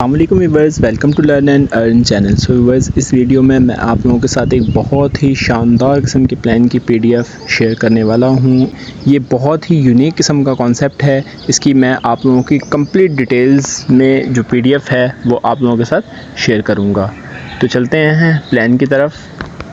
अस्सलामुअलैकुम viewers, welcome to learn and earn channel. So viewers, इस video में मैं आप लोगों के साथ एक बहुत ही शानदार किस्म के प्लान की पीडीएफ शेयर करने वाला हूं। ये बहुत ही यूनिक किस्म का कॉन्सेप्ट है। इसकी मैं आप लोगों की कंप्लीट डिटेल्स में जो पीडीएफ है वो आप लोगों के साथ शेयर करूंगा। तो चलते हैं प्लान की तरफ।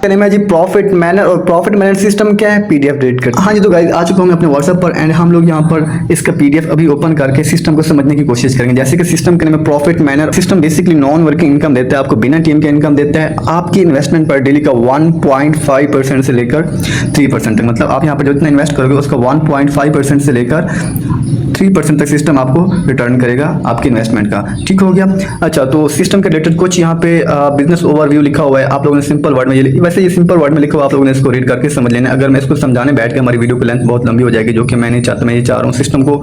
नेम है जी प्रॉफिट मैनर, और प्रॉफिट मैनर सिस्टम क्या है, पीडीएफ रेड कर। हाँ जी, तो गाइस आ चुका हूँ मैं अपने व्हाट्सएप पर एंड हम लोग यहाँ पर इसका पीडीएफ अभी ओपन करके सिस्टम को समझने की कोशिश करेंगे। जैसे कि सिस्टम के नेम है profit manner. System basically non working income देता है आपको, बिना टीम के इनकम देता है। आपकी इन्वेस्टमेंट पर डेली का 1.5% से लेकर 3% तक, मतलब आप यहाँ पर जितना इन्वेस्ट करोगे उसका 1.5% से लेकर 3% तक सिस्टम आपको रिटर्न करेगा आपके इन्वेस्टमेंट का। ठीक हो गया। अच्छा, तो सिस्टम के रिलेटेड कुछ यहाँ पे बिजनेस ओवरव्यू लिखा हुआ है। आप लोगों ने सिंपल वर्ड में वैसे ये सिंपल वर्ड में लिखा हुआ, आप लोगों ने इसको रीड करके समझ लेना। अगर मैं इसको समझाने बैठ के हमारी वीडियो की लेंथ बहुत लंबी हो जाएगी, जो कि मैं नहीं चाहता। मैं ये चाह रहा हूँ सिस्टम को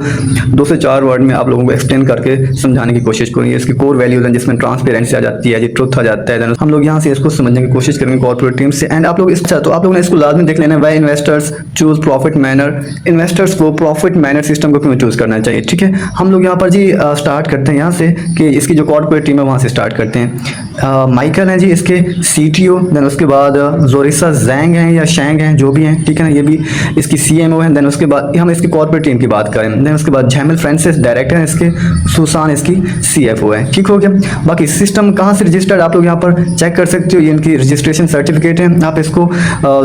2 से 4 वर्ड में आप लोगों को एक्सप्लेन करके समझाने की कोशिश करूँगी। इसकी कोर वैल्यूज हैं जिसमें ट्रांसपेरेंसी आ जाती है, ट्रुथ आ जाता है। हम लोग यहाँ से इसको समझने की कोशिश करेंगे कॉर्पोरेट टीम से। एंड आप लोग अच्छा, तो आप लोगों ने इसको लाजमी देख लेना। Why investors choose profit manner. Investors को प्रॉफिट मैनर सिस्टम को क्यों चूज करना चाहिए। ठीक है, हम लोग यहाँ पर जी स्टार्ट करते हैं यहाँ से कि इसकी जो कॉर्पोरेट टीम है वहाँ से स्टार्ट करते हैं। माइकल हैं जी इसके सीटीओ, देन उसके बाद जोरिसा जैंग हैं या शैंग हैं, जो भी हैं, ठीक है ना, ये भी इसकी सीएमओ हैं। देन उसके बाद हम इसकी कॉर्पोरेट टीम की बात करें, देन उसके बाद जैमल फ्रांसिस डायरेक्टर हैं इसके, सुसान इसकी सीएफओ है। ठीक हो गया। बाकी सिस्टम कहाँ से रजिस्टर्ड आप लोग यहाँ पर चेक कर सकते हो। ये इनकी रजिस्ट्रेशन सर्टिफिकेट है, आप इसको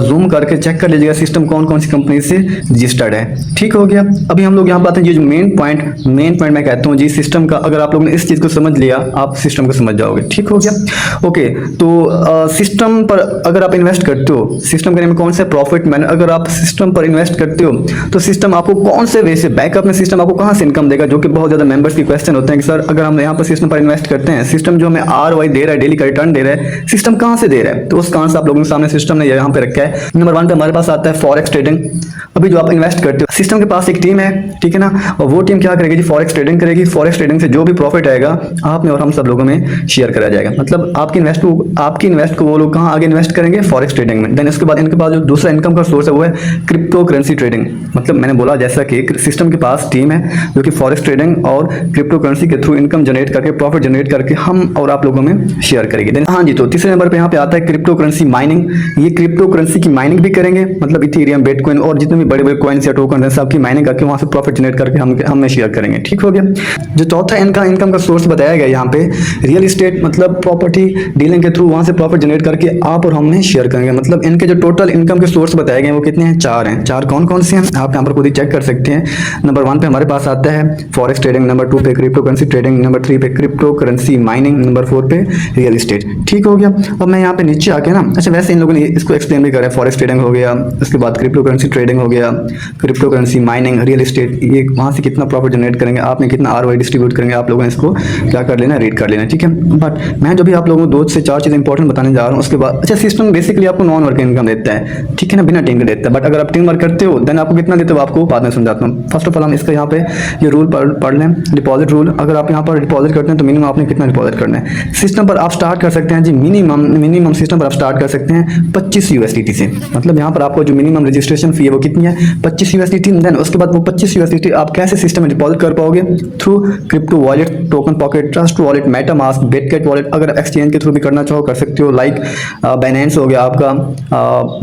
जूम करके चेक कर लीजिएगा सिस्टम कौन कौन सी कंपनी से रजिस्टर्ड है। ठीक हो गया। अभी हम लोग यहाँ बात है ये जो मेन पॉइंट मैं कहता हूँ जी सिस्टम का, अगर आप लोगों ने इस चीज को समझ लिया आप सिस्टम को समझ जाओगे। ठीक हो गया। ओके, तो सिस्टम पर अगर आप इन्वेस्ट करते हो, सिस्टम के नेम कौन सा प्रॉफिट मैनर, अगर आप सिस्टम पर इन्वेस्ट करते हो तो सिस्टम आपको कौन से वे से बैकअप में सिस्टम आपको कहां से इनकम देगा, जो कि बहुत ज्यादा मेंबर्स की क्वेश्चन होते हैं कि सर अगर हम यहाँ पर सिस्टम पर इन्वेस्ट करते हैं, सिस्टम जो हमें ROI दे रहा है, डेली का रिटर्न दे रहा है, सिस्टम कहां से दे रहा है। तो उस कारण से आप लोगों के सामने सिस्टम ने यहाँ पे रखा है। नंबर 1 पे हमारे पास आता है फॉरेक्स ट्रेडिंग। अभी जो आप इन्वेस्ट करते हो, सिस्टम के पास एक टीम है, ठीक है ना, और वो टीम क्या करेगी जी, फॉरेक्स ट्रेडिंग करेगी। फॉरेक्स ट्रेडिंग से जो भी प्रॉफिट आएगा आप में और हम सब लोगों में शेयर करा जाएगा। मतलब आपकी इन्वेस्ट को वो लोग कहां आगे इन्वेस्ट करेंगे, फॉरेक्स ट्रेडिंग में। देन इसके बाद इनके पास जो दूसरा इनकम का सोर्स है वो है क्रिप्टो करेंसी ट्रेडिंग। मतलब मैंने बोला जैसा कि सिस्टम के पास टीम है जो कि फॉरेक्स ट्रेडिंग और क्रिप्टो करेंसी के थ्रू इनकम जनरेट करके, प्रॉफिट जनरेट करके हम और आप लोगों में शेयर करेगी। देन हाँ जी, तो तीसरे नंबर पे यहाँ पे आता है क्रिप्टो करेंसी माइनिंग। ये क्रिप्टो करेंसी की माइनिंग भी करेंगे, मतलब इथेरियम, बिटकॉइन और जितने भी बड़े बड़े कॉइन्स या टोकन है सबकी माइनिंग करके वहां से प्रॉफिट जनरेट करके हम में शेयर करेंगे। ठीक हो गया। जो चौथा इनका इनकम का सोर्स बताया गया यहाँ पे, रियल एस्टेट, मतलब प्रॉपर्टी डीलिंग के थ्रू वहां से प्रॉफिट जनरेट करके आप और हम में शेयर करेंगे। मतलब इनके जो टोटल इनकम के सोर्स बताए गए वो कितने हैं, 4 हैं। 4 कौन कौन से हैं आप यहाँ पर खुद ही चेक कर सकते हैं। नंबर 1 पे हमारे पास आता है फॉरेक्स ट्रेडिंग, नंबर 2 पे क्रिप्टो करेंसी ट्रेडिंग, नंबर 3 पे क्रिप्टो करेंसी माइनिंग, नंबर 4 पे रियल एस्टेट। ठीक हो गया। अब मैं यहाँ पे नीचे आके ना, अच्छा वैसे इन लोगों ने इसको एक्सप्लेन भी करा है, फॉरेक्स ट्रेडिंग हो गया, उसके बाद क्रिप्टो करेंसी ट्रेडिंग हो गया, crypto currency mining, real estate, ये वहां से कितना प्रॉफिट जनरेट करेंगे, आप में कितना ROI डिस्ट्रीब्यूट करेंगे, आप लोगों ने इसको क्या कर लेना, रीड कर लेना। ठीक है, बट मैं जो भी आप लोगों को 2 से 4 चीजें इंपॉर्टेंट बताने जा रहा हूँ उसके बाद। अच्छा, सिस्टम बेसिकली आपको नॉन वर्किंग इनकम देता है, ठीक है ना, बिना टीम के देता है। बट अगर आप टीम वर्क करते हो देन आपको कितना देते हो आपको बाद में समझाता हूँ। फर्स्ट ऑफ ऑल हम इसका यहाँ पे ये रूल पढ़ लें, डिपॉजिट रूल। अगर आप यहाँ पर डिपॉजिट करते हैं तो मिनिमम आपने कितना डिपॉजिट करना है। सिस्टम पर आप स्टार्ट कर सकते हैं जी, मिनिमम सिस्टम पर आप स्टार्ट कर सकते हैं 25 USDT से। मतलब यहाँ पर आपको जो मिनिमम रजिस्ट्रेशन फी है वो कितनी है, 25 USDT। देन उसके बाद वो 25 USDT आप कैसे सिस्टम में डिपॉजिट कर पाओगे, through crypto wallet, token pocket, trust wallet, MetaMask, BitKeep wallet. अगर एक्सचेंज के थ्रू भी करना चाहो कर सकते हो, लाइक बाइनेंस हो गया आपका,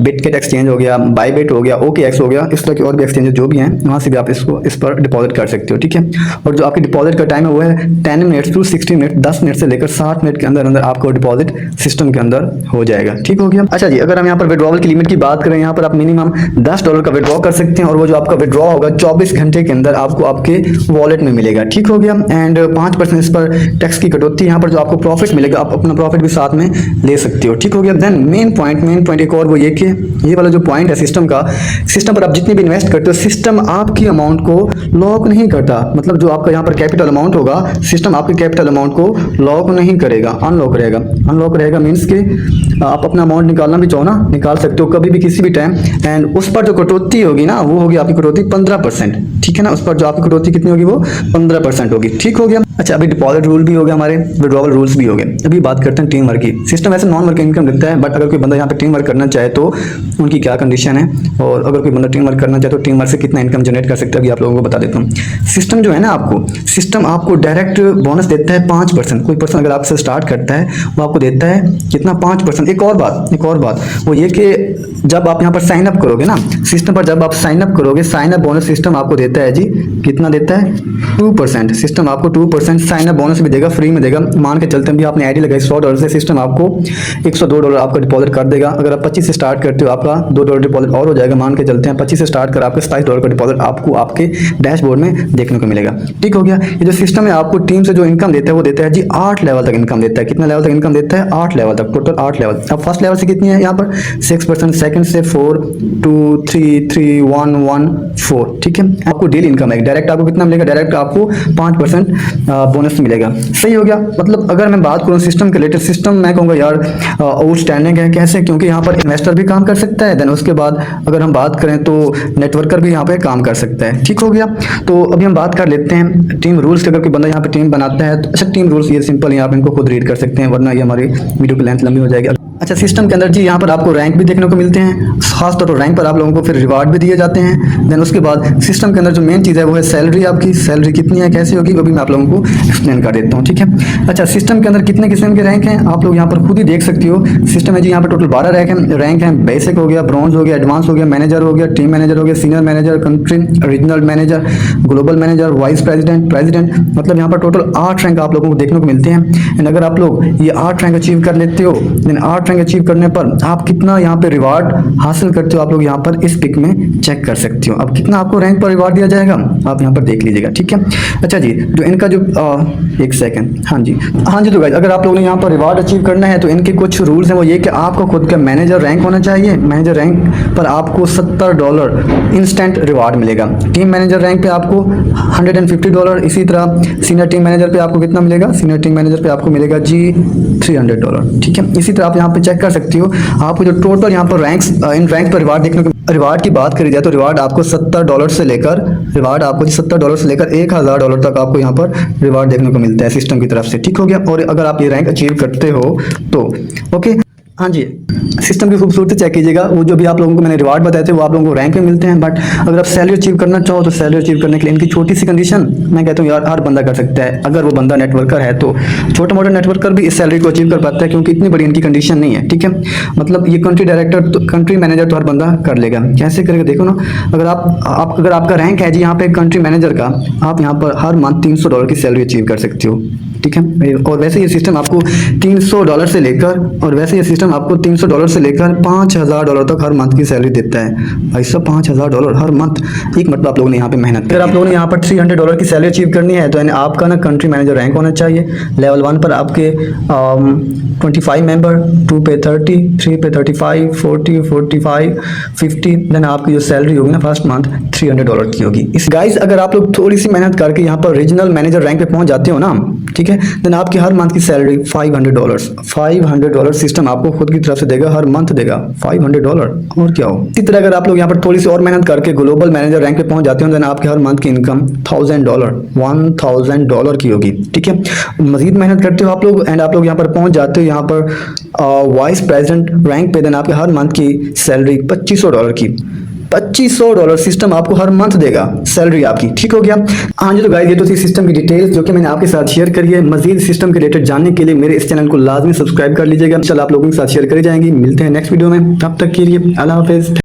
बिटकेट एक्सचेंज हो गया, बाईबिट हो गया, OKX हो गया, इस तरह के और भी एक्सचेंज जो भी हैं वहाँ से भी आप इस पर डिपॉजिट कर सकते हो। ठीक है, और जो आपकी डिपॉजिट का टाइम है वो है 10 मिनट टू 60 मिनट, 10 मिनट से लेकर 60 मिनट के अंदर आपको डिपॉजिट सिस्टम के अंदर हो जाएगा। ठीक हो गया। अच्छा जी, अगर हम यहाँ पर विड्रॉवल की लिमिट की बात करें, यहाँ पर आप मिनिमम $10 का विड्रॉ कर सकते हैं और वो जो आपका विड्रॉ होगा 24 घंटे के अंदर आपको आपके वॉलेट में मिलेगा। ठीक हो गया। एंड 5% इस पर टैक्स की कटौती, यहाँ पर जो आपको प्रॉफिट मिलेगा आप अपना प्रॉफिट भी साथ में ले सकते हो। ठीक हो गया। देन मेन पॉइंट एक और वो ये कि ये वाला जो पॉइंट है सिस्टम का, सिस्टम पर आप जितने भी इन्वेस्ट करते हो सिस्टम आपकी अमाउंट को लॉक नहीं करता। मतलब जो आपका यहाँ पर कैपिटल अमाउंट होगा सिस्टम आपके कैपिटल अमाउंट को लॉक नहीं करेगा, अनलॉक रहेगा। अनलॉक रहेगा मीन्स के आप अपना अमाउंट निकालना भी चाहो ना निकाल सकते हो कभी भी किसी भी टाइम। एंड उस पर जो कटौती होगी ना वो होगी आपकी कटौती 15%। ठीक है ना, उस पर जो आपकी कटौती कितनी होगी वो 15% होगी। ठीक हो गया। अच्छा, अभी डिपॉजिट रूल भी हो गया, हमारे विड्रॉवल रूल्स भी हो गए। अभी बात करते हैं टीम वर्क की। सिस्टम ऐसे नॉन वर्किंग इनकम देता है, बट अगर कोई कोई बंदा यहाँ पे टीम वर्क करना चाहे तो उनकी क्या कंडीशन है, और अगर कोई बंदा टीम वर्क करना चाहे तो टीम वर्क से कितना इनकम जनरेट कर सकता है, अभी आप लोगों को बता देता हूँ। सिस्टम जो है ना, सिस्टम आपको डायरेक्ट बोनस देता है 5%। कोई पर्सन अगर आपसे स्टार्ट करता है वो आपको देता है कितना, 5%। एक और बात वो ये कि जब आप यहाँ पर साइन अप करोगे ना सिस्टम पर, जब आप साइन अप करोगे, साइन अप बोनस सिस्टम आपको देता है जी, कितना देता है, 2%। सिस्टम आपको 2% साइन अप बोनस भी देगा, फ्री में देगा। मान के चलते हैं भी आपने आईडी लगाई $100 से, सिस्टम आपको $102 आपका डिपॉजिट कर देगा। अगर आप 25 से स्टार्ट करते हो आपका $2 डिपॉजिट और हो जाएगा। मान के चलते हैं 25 से स्टार्ट कर आपके $27 का डिपॉजिट आपको आपके डैशबोर्ड में देखने को मिलेगा। ठीक हो गया। ये जो सिस्टम है आपको टीम से जो इनकम देता है वो देता है जी 8 लेवल तक इनकम देता है। कितना लेवल तक इनकम देता है, 8 लेवल तक, टोटल 8 लेवल। अब फर्स्ट लेवल से कितनी है यहाँ पर 6%, सेकंड से 4, 2, 3, 3, 1, 1, 4। ठीक है, आपको डेली इनकम है। डायरेक्ट आपको कितना मिलेगा, डायरेक्ट आपको 5% बोनस मिलेगा। सही हो गया। मतलब अगर मैं बात करूँ सिस्टम के रिलेटेड, सिस्टम मैं कहूँगा यार आउटस्टैंडिंग है। कैसे, क्योंकि यहाँ पर इन्वेस्टर भी काम कर सकता है, देन उसके बाद अगर हम बात करें तो नेटवर्कर भी यहाँ पे काम कर सकता है। ठीक हो गया। तो अभी हम बात कर लेते हैं टीम रूल्स की। अगर कोई बंदा यहाँ पे टीम बनाता है तो अच्छा, टीम रूल्स ये सिंपल है, आप इनको खुद रीड कर सकते हैं, वरना ये हमारी वीडियो की लेंथ लंबी हो जाएगी। अच्छा, सिस्टम के अंदर जी यहाँ पर आपको रैंक भी देखने को मिलते हैं, खासतौर पर रैंक पर आप लोगों को फिर रिवार्ड भी दिए जाते हैं। देन उसके बाद सिस्टम के अंदर जो मेन चीज़ है वो है सैलरी। आपकी सैलरी कितनी है, कैसी होगी, वो भी मैं आप लोगों को एक्सप्लेन कर देता हूँ। ठीक है। अच्छा, सिस्टम के अंदर कितने किस्म के रैंक हैं आप लोग यहाँ पर खुद ही देख सकते हो। सिस्टम है जी, यहाँ पर टोटल 12 रैंक हैं। बेसिक हो गया, ब्रॉन्ज हो गया, एडवांस हो गया, मैनेजर हो गया, टीम मैनेजर हो गया, senior manager, country regional manager, global manager, vice president. मतलब यहाँ पर टोटल 8 रैंक आप लोगों को देखने को मिलते हैं। एंड अगर आप लोग ये 8 रैंक अचीव कर लेते हो, देन 8 रैंक अचीव करने पर आप कितना यहाँ पे रिवार्ड हासिल करते हो आप लोग यहाँ पर इस पिक में चेक कर सकते हो। अब कितना आपको रैंक पर रिवार्ड दिया जाएगा आप यहाँ पर देख लीजिएगा। ठीक है। अच्छा जी, जो इनका जो एक सेकंड, हाँ जी तो गाइस, अगर आप लोगों ने यहाँ पर रिवार्ड अचीव करना है तो इनके कुछ रूल्स हैं। वो ये कि आपको खुद का मैनेजर रैंक होना चाहिए। मैनेजर रैंक पर आपको $70 इंस्टेंट रिवार्ड मिलेगा। टीम मैनेजर रैंक पे आपको $150। इसी तरह सीनियर टीम मैनेजर पे आपको कितना मिलेगा, सीनियर टीम मैनेजर पे आपको मिलेगा जी $300। ठीक है। इसी तरह आप यहाँ पे चेक कर सकते हो आपको जो टोटल यहाँ पर रैंक्स, इन रैंक पर रिवार्ड देखने को। रिवार्ड की बात करी जाए तो रिवार्ड आपको $70 से लेकर $1,000 तक आपको यहाँ पर रिवार्ड देखने को मिलता है सिस्टम की तरफ से। ठीक हो गया। और अगर आप ये रैंक अचीव करते हो तो ओके। हाँ जी, सिस्टम की खूबसूरती चेक कीजिएगा। वो जो भी आप लोगों को मैंने रिवार्ड बताए थे वो आप लोगों को रैंक में मिलते हैं। बट अगर आप सैलरी अचीव करना चाहो तो सैलरी अचीव करने के लिए इनकी छोटी सी कंडीशन, मैं कहता हूँ यार हर बंदा कर सकता है। अगर वो बंदा नेटवर्कर है तो छोटा मोटा नेटवर्कर भी इस सैलरी को अचीव कर पाता है, क्योंकि इतनी बड़ी इनकी कंडीशन नहीं है। ठीक है। मतलब ये कंट्री डायरेक्टर तो कंट्री मैनेजर तो हर बंदा कर लेगा। कैसे करेगा देखो ना, अगर अगर आपका रैंक है जी यहाँ पे कंट्री मैनेजर का, आप यहाँ पर हर मंथ $300 की सैलरी अचीव कर सकते हो। ठीक है। और वैसे ये सिस्टम आपको $300 से लेकर $5,000 तक हर मंथ की सैलरी देता है। भाई साहब, $5,000 हर मंथ, एक मतलब आप लोगों ने यहाँ पे मेहनत। अगर आप लोगों ने यहाँ पर $300 की सैलरी अचीव करनी है तो आपका ना कंट्री मैनेजर रैंक होना चाहिए। लेवल 1 पर आपके 25 मेंबर, 2 पे 30, 3 पे 35, 40, 45, 50। देन आपकी जो सैलरी होगी ना फर्स्ट मंथ $300 की होगी। इस गाइस, अगर आप लोग थोड़ी सी मेहनत करके यहाँ पर रीजनल मैनेजर रैंक पे पहुंच जाते हो ना, ठीक है, देन आपकी हर मंथ की सैलरी $500 सिस्टम आपको खुद की तरफ से देगा, हर मंथ देगा $500। और क्या हो। इसी तरह अगर आप लोग यहाँ पर थोड़ी सी और मेहनत करके ग्लोबल मैनेजर रैंक पे पहुंच जाते हो, देन आपके हर मंथ की इनकम $1,000 की होगी। ठीक है। मजीद मेहनत करते हो आप लोग एंड आप लोग यहाँ पर पहुंच जाते हो यहाँ पर वाइस प्रेसिडेंट रैंक पे, देन आपके हर मंथ की सैलरी $2,500 की। $2,500 सिस्टम आपको हर मंथ देगा सैलरी आपकी। ठीक हो गया। हाँ जी, तो गाइस ये तो थी सिस्टम की डिटेल्स जो कि मैंने आपके साथ शेयर करी है। मजीद सिस्टम के रिलेटेड जानने के लिए मेरे इस चैनल को लाजमी सब्सक्राइब कर लीजिएगा। इंशाल्लाह आप लोगों के साथ शेयर करी जाएंगी। मिलते हैं नेक्स्ट वीडियो में, तब तक के लिए अल्लाह हाफिज।